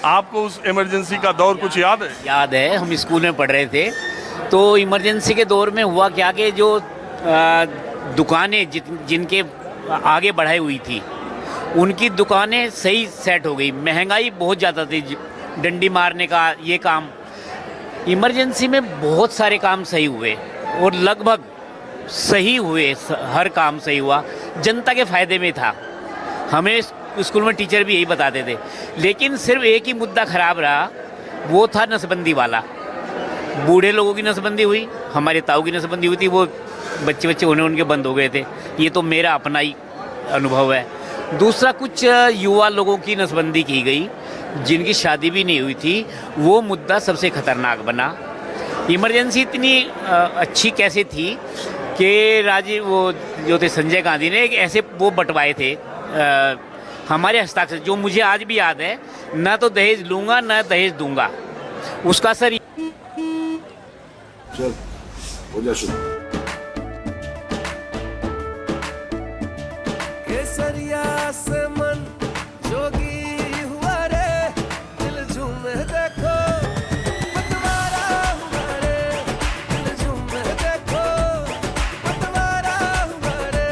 आपको उस इमरजेंसी का दौर कुछ याद है? याद है, हम स्कूल में पढ़ रहे थे तो इमरजेंसी के दौर में हुआ क्या कि जो दुकानें जिनके आगे बढ़ाई हुई थी उनकी दुकानें सही सेट हो गई। महंगाई बहुत ज़्यादा थी, डंडी मारने का ये काम, इमरजेंसी में बहुत सारे काम सही हुए और लगभग सही हुए, हर काम सही हुआ, जनता के फ़ायदे में था। हमें स्कूल में टीचर भी यही बताते थे। लेकिन सिर्फ एक ही मुद्दा ख़राब रहा, वो था नसबंदी वाला। बूढ़े लोगों की नसबंदी हुई, हमारे ताऊ की नसबंदी हुई थी, वो बच्चे होने उनके बंद हो गए थे। ये तो मेरा अपना ही अनुभव है। दूसरा, कुछ युवा लोगों की नसबंदी की गई जिनकी शादी भी नहीं हुई थी, वो मुद्दा सबसे खतरनाक बना। इमरजेंसी इतनी अच्छी कैसे थी कि राजीव वो जो थे संजय गांधी ने एक ऐसे वो बंटवाए थे हमारे हस्ताक्षर, जो मुझे आज भी याद है, ना तो दहेज लूँगा ना दहेज दूंगा। उसका असर चल हो जा शुरू। केसरिया से मन जोगी हुआ रे, दिल झूमे देखो पतवारा हुआ रे, दिल झूमे देखो पतवारा हुआ रे।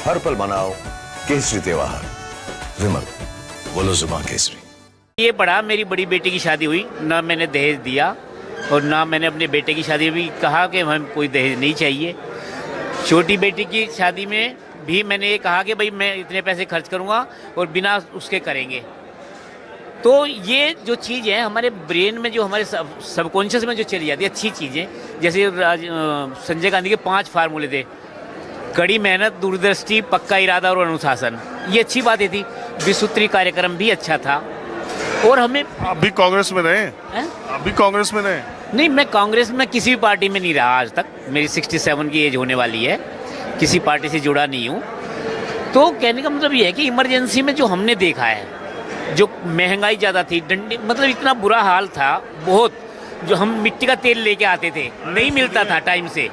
हर पल मनाओ केसरी त्योहार। विमल, बोलो जुबान केसरी। ये पढ़ा, मेरी बड़ी बेटी की शादी हुई, ना मैंने दहेज दिया और ना मैंने अपने बेटे की शादी में भी कहा कि हमें कोई दहेज नहीं चाहिए। छोटी बेटी की शादी में भी मैंने ये कहा कि भाई मैं इतने पैसे खर्च करूँगा और बिना उसके करेंगे। तो ये जो चीज़ है हमारे ब्रेन में, जो हमारे सबकॉन्शियस में जो चली जाती है अच्छी चीज़ें, जैसे संजय गांधी के 5 फार्मूले थे, कड़ी मेहनत, दूरदृष्टि, पक्का इरादा और अनुशासन, ये अच्छी बातें थी। विसूत्री कार्यक्रम भी अच्छा था। और हमें आप भी कांग्रेस में रहे? आप भी कांग्रेस में रहे? नहीं, मैं कांग्रेस में किसी भी पार्टी में नहीं रहा आज तक। मेरी 67 की एज होने वाली है, किसी पार्टी से जुड़ा नहीं हूँ। तो कहने का मतलब ये है कि इमरजेंसी में जो हमने देखा है, जो महंगाई ज़्यादा थी, डंडी, मतलब इतना बुरा हाल था बहुत, जो हम मिट्टी का तेल लेके आते थे, नहीं मिलता था टाइम से।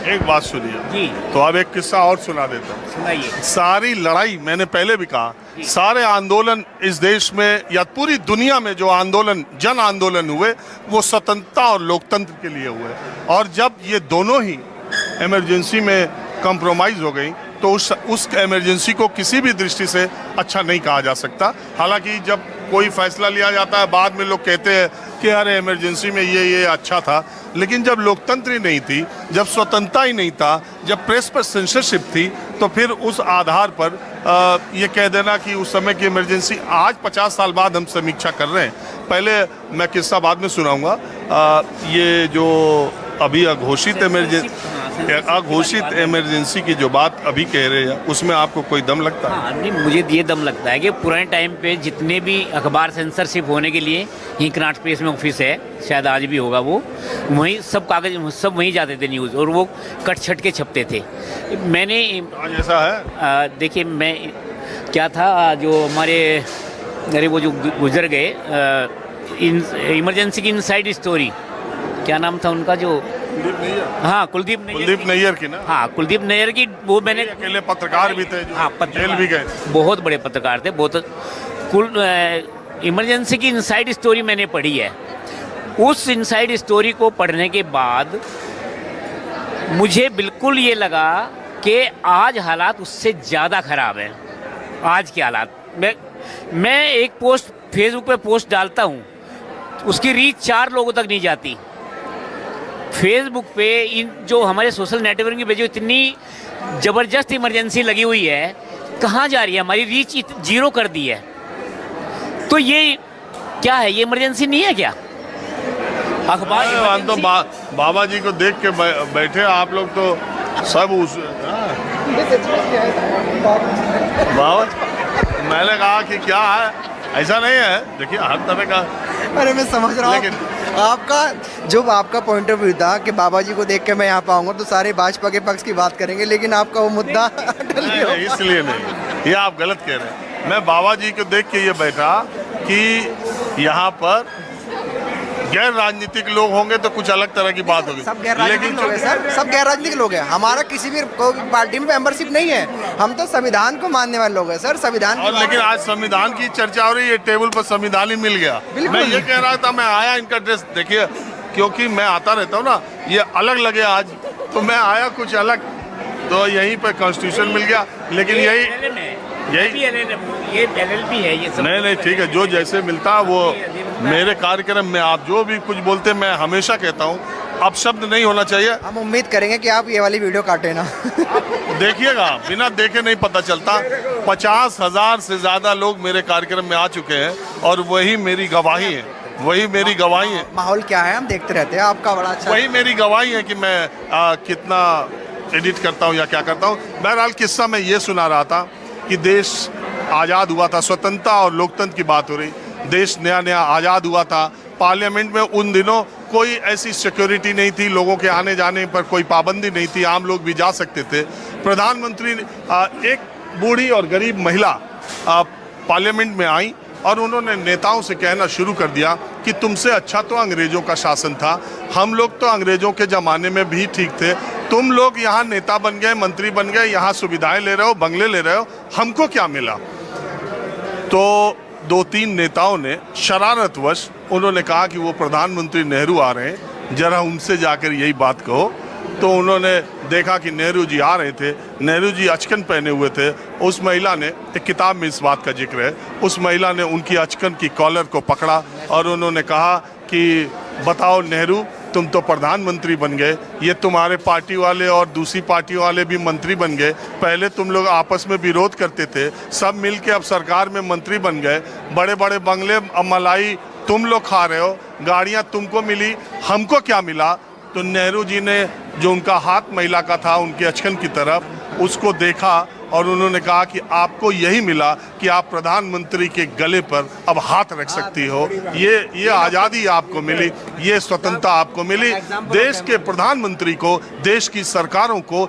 एक बात सुनिए जी, तो अब एक किस्सा और सुना देता हूँ। सुनाइए। सारी लड़ाई, मैंने पहले भी कहा, सारे आंदोलन इस देश में या पूरी दुनिया में जो आंदोलन, जन आंदोलन हुए, वो स्वतंत्रता और लोकतंत्र के लिए हुए। और जब ये दोनों ही इमरजेंसी में कंप्रोमाइज हो गई तो उस इमरजेंसी को किसी भी दृष्टि से अच्छा नहीं कहा जा सकता। हालांकि जब कोई फैसला लिया जाता है, बाद में लोग कहते हैं कि अरे इमरजेंसी में ये अच्छा था, लेकिन जब लोकतंत्र ही नहीं थी, जब स्वतंत्रता ही नहीं था, जब प्रेस पर सेंसरशिप थी, तो फिर उस आधार पर ये कह देना कि उस समय की इमरजेंसी, आज 50 साल बाद हम समीक्षा कर रहे हैं। पहले मैं किस्सा बाद में सुनाऊंगा। ये जो अभी अघोषित इमरजेंसी की जो बात अभी कह रहे हैं, उसमें आपको कोई दम लगता है? हाँ, नहीं, मुझे ये दम लगता है कि पुराने टाइम पे जितने भी अखबार सेंसरशिप होने के लिए, यहीं कनाट प्रेस में ऑफिस है, शायद आज भी होगा, वो वहीं सब कागज सब वहीं जाते थे न्यूज़, और वो कट छट के छपते थे। मैंने आज ऐसा है? देखिए, मैं क्या था, जो हमारे अरे वो जो गुजर गए, इमरजेंसी की इनसाइड स्टोरी, क्या नाम था उनका, जो हाँ कुलदीप नैयर की ना? हाँ, कुलदीप नैयर की, वो मैंने, अकेले पत्रकार भी थे जो हाँ, जेल भी गए, बहुत बड़े पत्रकार थे, बहुत। इमरजेंसी की इनसाइड स्टोरी मैंने पढ़ी है। उस इनसाइड स्टोरी को पढ़ने के बाद मुझे बिल्कुल ये लगा कि आज हालात उससे ज़्यादा ख़राब हैं। आज के हालात, मैं एक पोस्ट फेसबुक पे पोस्ट डालता हूँ, उसकी रीच 4 लोगों तक नहीं जाती। फेसबुक पे इन जो हमारे सोशल नेटवर्किंग पे जो इतनी ज़बरदस्त इमरजेंसी लगी हुई है, कहाँ जा रही है? हमारी रीच 0 कर दी है। तो ये क्या है? ये इमरजेंसी नहीं है क्या? अखबार तो बाबा जी को देख के बैठे आप लोग, तो सब उस बाबा, मैंने कहा कि क्या है, ऐसा नहीं है। देखिए, हर तरह का, अरे मैं समझ रहा हूँ, लेकिन आपका पॉइंट ऑफ व्यू था कि बाबा जी को देख के मैं यहाँ पाऊंगा तो सारे भाजपा के पक्ष की बात करेंगे, लेकिन आपका वो मुद्दा नहीं, इसलिए नहीं, ये आप गलत कह रहे हैं। मैं बाबा जी को देख के ये बैठा कि यहाँ पर गैर राजनीतिक लोग होंगे तो कुछ अलग तरह की बात होगी। सब गैर राजनीतिक लोग हैं सर, सब गैर राजनीतिक लोग हैं। हमारा किसी भी पार्टी में मेंबरशिप नहीं है, हम तो संविधान को मानने वाले लोग हैं सर। संविधान और लेकिन आज संविधान की चर्चा हो रही है, टेबल पर संविधान ही मिल गया। मैं ये कह रहा था, मैं आया, इनका ड्रेस देखिए, क्योंकि मैं आता रहता हूँ ना, ये अलग लगे आज, तो मैं आया कुछ अलग, तो यहीं पर कॉन्स्टिट्यूशन मिल गया। लेकिन यही ये LLB है ये सब। नहीं ठीक है, जो जैसे मिलता वो मेरे कार्यक्रम में आप जो भी कुछ बोलते, मैं हमेशा कहता हूँ अब शब्द नहीं होना चाहिए। हम उम्मीद करेंगे कि आप ये वाली वीडियो काटे ना। देखिएगा, बिना देखे नहीं पता चलता। 50,000 से ज्यादा लोग मेरे कार्यक्रम में आ चुके हैं और वही मेरी गवाही है, वही मेरी गवाही है। माहौल क्या है हम देखते रहते हैं, आपका बड़ा अच्छा। वही मेरी गवाही है कि मैं कितना एडिट करता हूँ या क्या करता हूँ। बहरहाल किस्सा मैं ये सुना रहा था कि देश आज़ाद हुआ था, स्वतंत्रता और लोकतंत्र की बात हो रही, देश नया नया आज़ाद हुआ था। पार्लियामेंट में उन दिनों कोई ऐसी सिक्योरिटी नहीं थी, लोगों के आने जाने पर कोई पाबंदी नहीं थी, आम लोग भी जा सकते थे। प्रधानमंत्री एक बूढ़ी और गरीब महिला पार्लियामेंट में आई और उन्होंने नेताओं से कहना शुरू कर दिया कि तुमसे अच्छा तो अंग्रेजों का शासन था, हम लोग तो अंग्रेजों के ज़माने में भी ठीक थे, तुम लोग यहाँ नेता बन गए, मंत्री बन गए, यहाँ सुविधाएं ले रहे हो, बंगले ले रहे हो, हमको क्या मिला। तो 2-3 नेताओं ने शरारतवश उन्होंने कहा कि वो प्रधानमंत्री नेहरू आ रहे हैं, जरा उनसे जाकर यही बात कहो। तो उन्होंने देखा कि नेहरू जी आ रहे थे, नेहरू जी अचकन पहने हुए थे। उस महिला ने, एक किताब में इस बात का जिक्र है, उस महिला ने उनकी अचकन की कॉलर को पकड़ा और उन्होंने कहा कि बताओ नेहरू, तुम तो प्रधानमंत्री बन गए, ये तुम्हारे पार्टी वाले और दूसरी पार्टी वाले भी मंत्री बन गए, पहले तुम लोग आपस में विरोध करते थे, सब मिल के अब सरकार में मंत्री बन गए, बड़े बड़े बंगले मलाई तुम लोग खा रहे हो, गाड़ियाँ तुमको मिली, हमको क्या मिला। तो नेहरू जी ने जो उनका हाथ महिला का था उनके अचकन की तरफ, उसको देखा और उन्होंने कहा कि आपको यही मिला कि आप प्रधानमंत्री के गले पर अब हाथ रख सकती हो, ये आज़ादी आपको मिली, ये स्वतंत्रता आपको मिली। देश के प्रधानमंत्री को, देश की सरकारों को